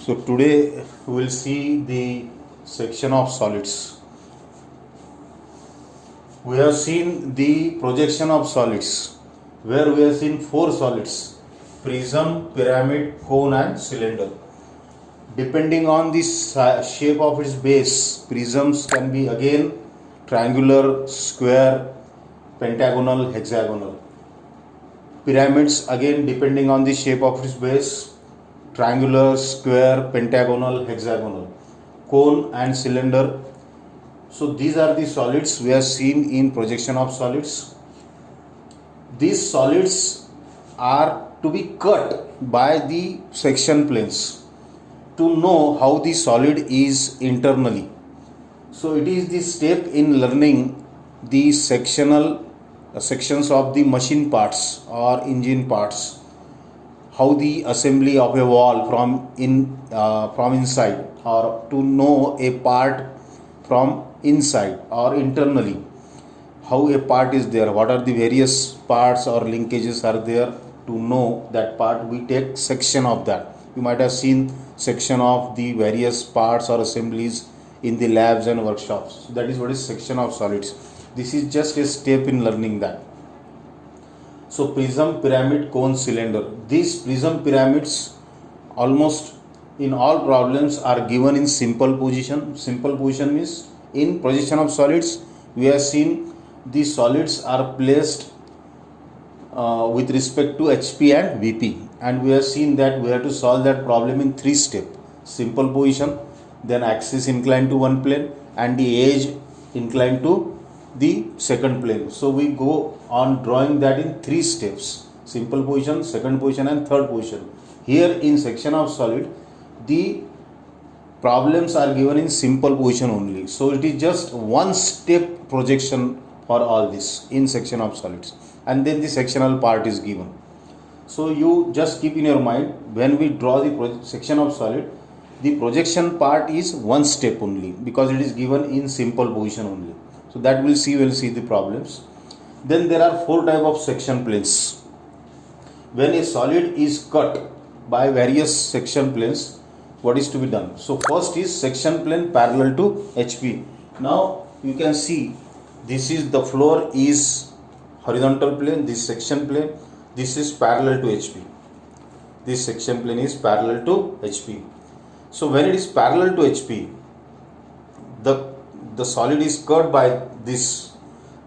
So today we will see the section of solids. We have seen the projection of solids where we have seen four solids: prism, pyramid, cone and cylinder. Depending on the shape of its base, prisms can be again triangular, square, pentagonal, hexagonal. Pyramids again depending on the shape of its base, triangular, square, pentagonal, hexagonal. Cone and cylinder. So these are the solids we have seen in projection of solids. These solids are to be cut by the section planes to know how the solid is internally. So it is the step in learning the sections of the machine parts or engine parts, how the assembly of a wall from inside, or to know a part from inside or internally, how a part is there, what are the various parts or linkages are there. To know that part, we take section of that. You might have seen section of the various parts or assemblies in the labs and workshops. So that is what is section of solids. This is just a step in learning that. So prism, pyramid, cone, cylinder. These prism pyramids almost in all problems are given in simple position. Simple position means in projection of solids we have seen the solids are placed with respect to HP and VP, and we have seen that we have to solve that problem in three steps: simple position, then axis inclined to one plane, and the edge inclined to the second plane. So we go on drawing that in three steps: simple position, second position and third position. Here in section of solid, the problems are given in simple position only. So it is just one step projection for all this in section of solids, and then the sectional part is given. So you just keep in your mind, when we draw the section of solid, the projection part is one step only because it is given in simple position only. So that we'll see the problems. Then there are four type of section planes. When a solid is cut by various section planes, what is to be done? So first is section plane parallel to HP. Now you can see this is the floor is horizontal plane, this section plane, this is parallel to HP. This section plane is parallel to HP. So when it is parallel to HP, the solid is cut by this,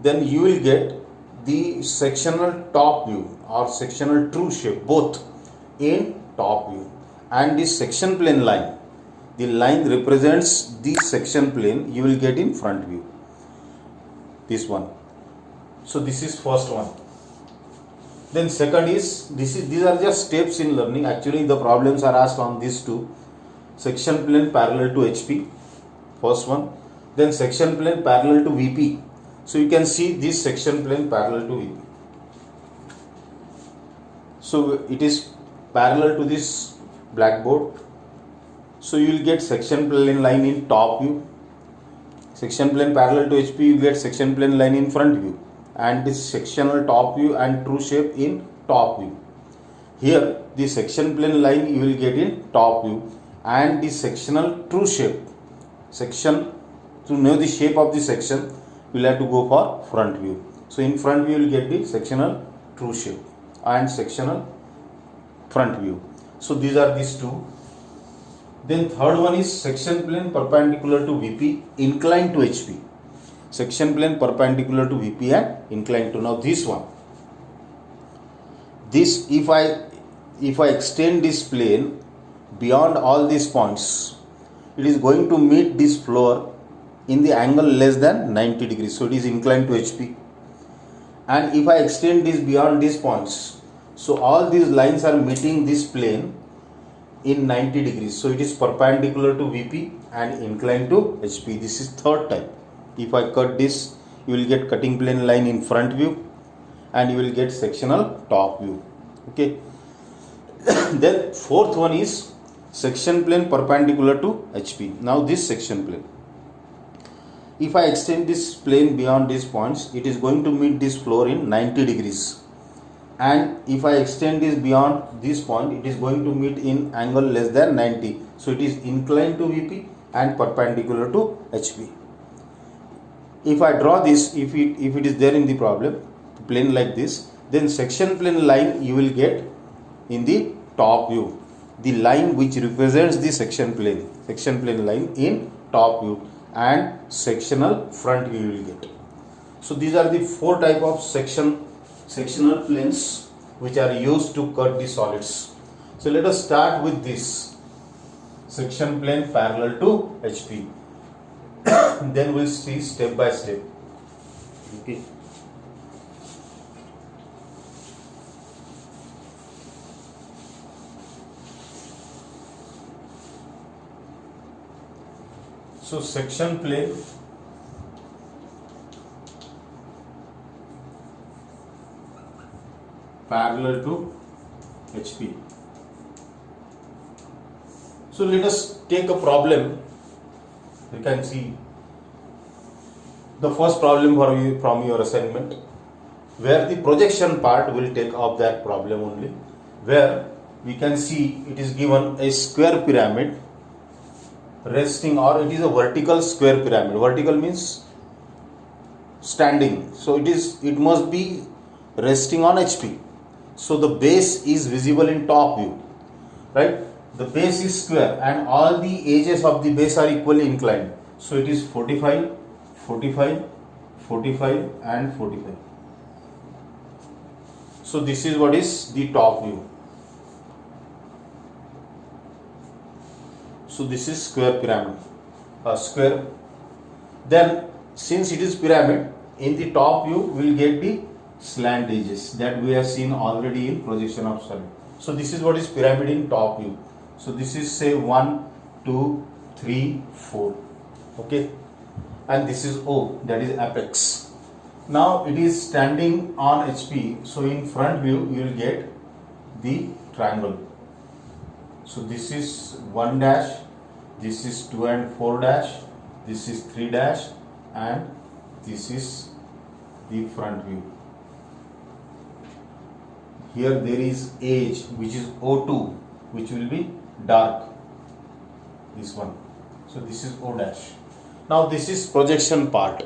then you will get the sectional top view or sectional true shape both in top view, and this section plane line, the line represents the section plane, you will get in front view, this one. So this is first one. Then second is these are just steps in learning. Actually the problems are asked on these two: section plane parallel to HP, first one, then section plane parallel to VP. So you can see this section plane parallel to VP. So it is parallel to this blackboard. So you will get section plane line in top view. Section plane parallel to HP, you get section plane line in front view, and this sectional top view and true shape in top view. Here the section plane line you will get in top view, and the sectional true shape, section, to know the shape of the section you will have to go for front view. So in front view you will get the sectional true shape and sectional front view. So these are these two. Then third one is section plane perpendicular to VP inclined to HP. Section plane perpendicular to VP and inclined to. Now this one, this if I extend this plane beyond all these points, it is going to meet this floor in the angle less than 90 degrees. So it is inclined to HP. And if I extend this beyond these points, so all these lines are meeting this plane in 90 degrees. So it is perpendicular to VP and inclined to HP. This is third type. If I cut this, you will get cutting plane line in front view and you will get sectional top view. Okay. Then fourth one is section plane perpendicular to HP. Now this section plane, if I extend this plane beyond these points, it is going to meet this floor in 90 degrees, and if I extend this beyond this point, it is going to meet in angle less than 90. So it is inclined to VP and perpendicular to HP. If I draw this, if it is there in the problem, plane like this, then section plane line you will get in the top view, the line which represents the section plane line in top view, and sectional front view you will get. So these are the four type of sectional planes which are used to cut the solids. So let us start with this section plane parallel to HP. Then we'll see step by step. Okay. So section plane parallel to HP. So let us take a problem. You can see the first problem from your assignment, where the projection part will take up that problem only, where we can see it is given a square pyramid resting, or it is a vertical square pyramid. Vertical means standing, so it must be resting on HP. So the base is visible in top view, right? The base is square and all the edges of the base are equally inclined. So it is 45, 45, 45 and 45. So this is what is the top view. So this is square pyramid, square. Then since it is pyramid, in the top view we will get the slant edges that we have seen already in projection of solid. So this is what is pyramid in top view. So this is say 1, 2, 3, 4. Okay, and this is O, that is apex. Now it is standing on HP. So in front view you will get the triangle. So this is 1 dash, this is 2 and 4 dash, this is 3 dash, and this is the front view. Here there is edge which is O2, which will be dark, this one. So this is O dash. Now this is projection part.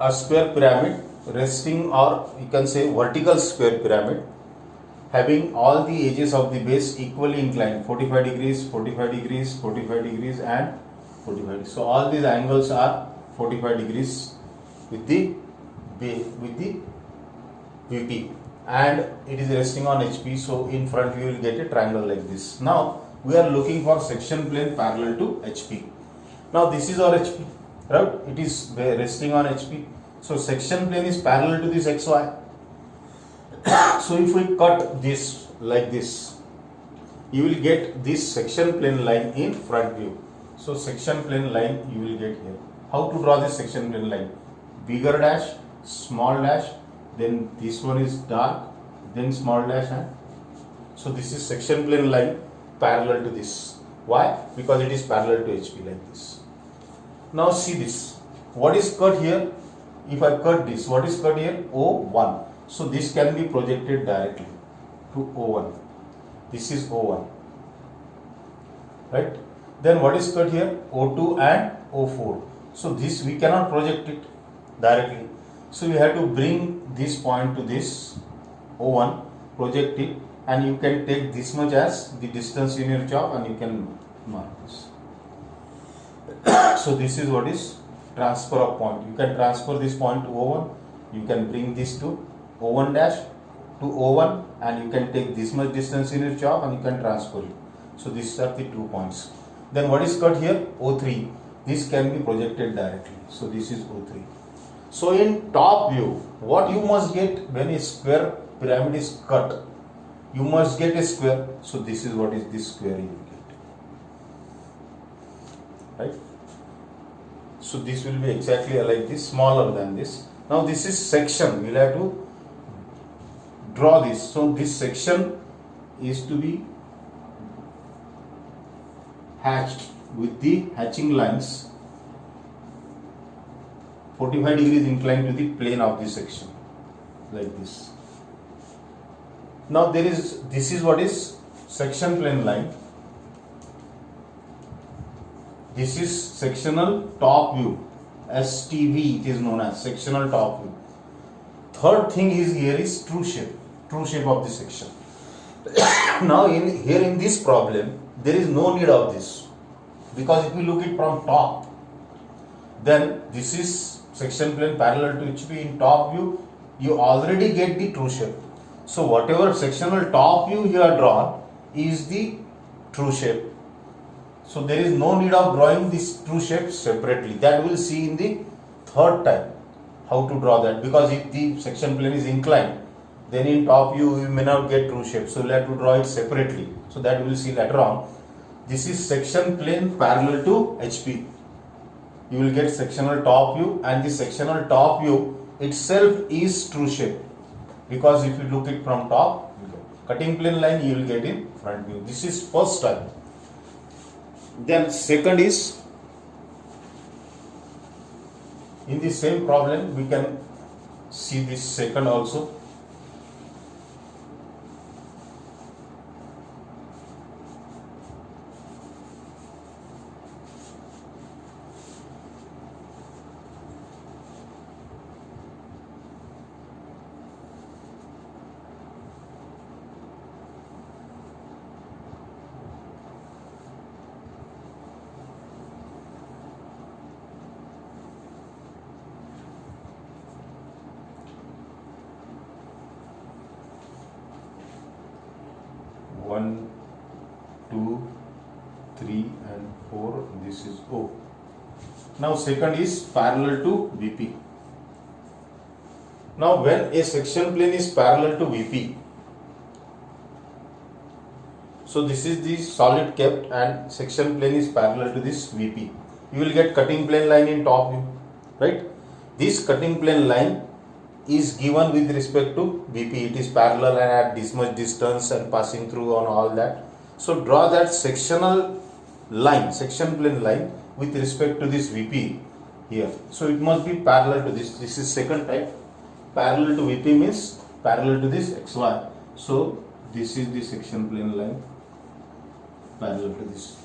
A square pyramid resting, or you can say vertical square pyramid, having all the edges of the base equally inclined, 45 degrees, 45 degrees, 45 degrees and 45 degrees. So all these angles are 45 degrees with the VP, and it is resting on HP. So in front you will get a triangle like this. Now we are looking for section plane parallel to HP. Now this is our HP, right? It is resting on HP. So section plane is parallel to this XY. So if we cut this like this, you will get this section plane line in front view. So section plane line you will get here. How to draw this section plane line? Bigger dash, small dash, then this one is dark, then small dash, and so this is section plane line parallel to this. Why? Because it is parallel to HP like this. Now see this. What is cut here? If I cut this, what is cut here? O1. So this can be projected directly to O1. This is O1. Right? Then what is cut here? O2 and O4. So this we cannot project it directly. So we have to bring this point to this O1, project it, and you can take this much as the distance in your chalk and you can mark this. So this is what is transfer of point. You can transfer this point to O1, you can bring this to O1 dash to O1, and you can take this much distance in your chalk and you can transfer it. So these are the 2 points. Then what is cut here? O3. This can be projected directly. So this is O3. So in top view, what you must get when a square pyramid is cut? You must get a square. So this is what is this square you get. Right? So this will be exactly like this, smaller than this. Now this is section. We'll have to draw this. So this section is to be hatched with the hatching lines 45 degrees inclined to the plane of this section. like this. Now this is what is section plane line. This is sectional top view, STV it is known as, sectional top view. Third thing is here is true shape of the section. Now here in this problem there is no need of this, because if we look it from top, then this is section plane parallel to HP. In top view you already get the true shape. So whatever sectional top view you have drawn is the true shape. So there is no need of drawing this true shape separately. That we'll see in the third time how to draw that, because if the section plane is inclined, then in top view you may not get true shape. So we'll have to draw it separately. So that we'll see later on. This is section plane parallel to HP. You will get sectional top view, and the sectional top view itself is true shape, because if you look it from top, cutting plane line you will get in front view. This is first time. Then second is, in the same problem we can see this second also. One, 2, 3 and 4, this is O. Now second is parallel to VP. Now when a section plane is parallel to VP, so this is the solid kept and section plane is parallel to this VP. You will get cutting plane line in top view, right? This cutting plane line is given with respect to VP. It is parallel and at this much distance and passing through on all that. So draw that sectional line, section plane line with respect to this VP here. So it must be parallel to this. This is second type. Parallel to VP means parallel to this XY. So this is the section plane line parallel to this.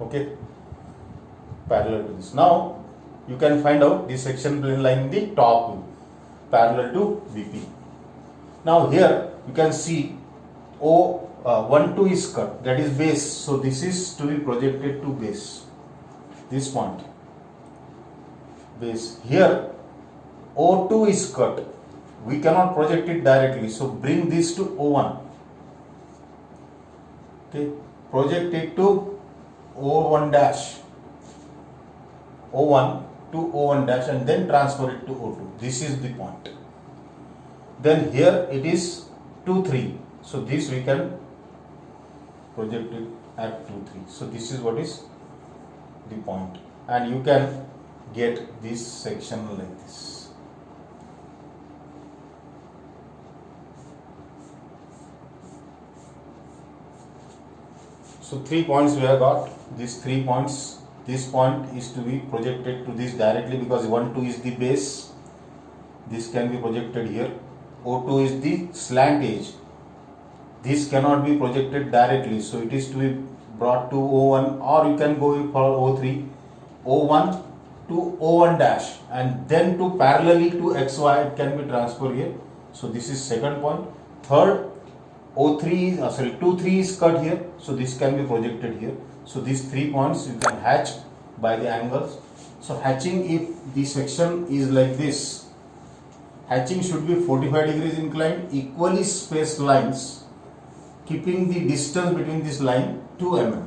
Okay, parallel to this. Now you can find out the section plane line in the top view, parallel to VP. Now here you can see O1, 2 is cut, that is base. So this is to be projected to base, this point, base. Here O2 is cut, we cannot project it directly, so bring this to O1. Okay, project it to O1 dash, O1 to O1 dash, and then transfer it to O2. This is the point. Then here it is 2, 3. So this we can project it at 2, 3. So this is what is the point, and you can get this section like this. So 3 points we have got. These 3 points. This point is to be projected to this directly, because 1, 2 is the base. This can be projected here. O2 is the slant edge. This cannot be projected directly, so it is to be brought to O1, or you can go for O3, O1 to O1 dash, and then to parallelly to XY it can be transferred here. So this is second point. Third, O3 2, 3 is cut here, so this can be projected here. So these 3 points you can hatch by the angles. So hatching, if the section is like this, hatching should be 45 degrees inclined, equally spaced lines, keeping the distance between this line 2 mm.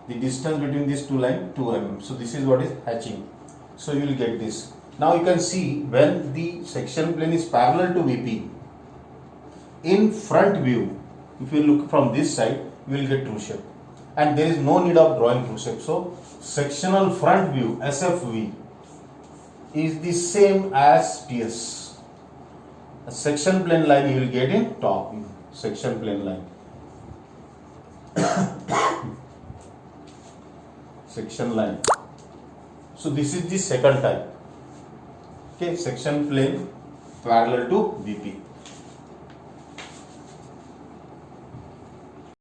The distance between these two lines 2 mm. So this is what is hatching. So you will get this. Now you can see when the section plane is parallel to VP, in front view, if you look from this side, you will get true shape. And there is no need of drawing true shape. So sectional front view, SFV, is the same as TS. A section plane line you will get in top view, section plane line. Section line. So this is the second type. Okay, section plane parallel to BP.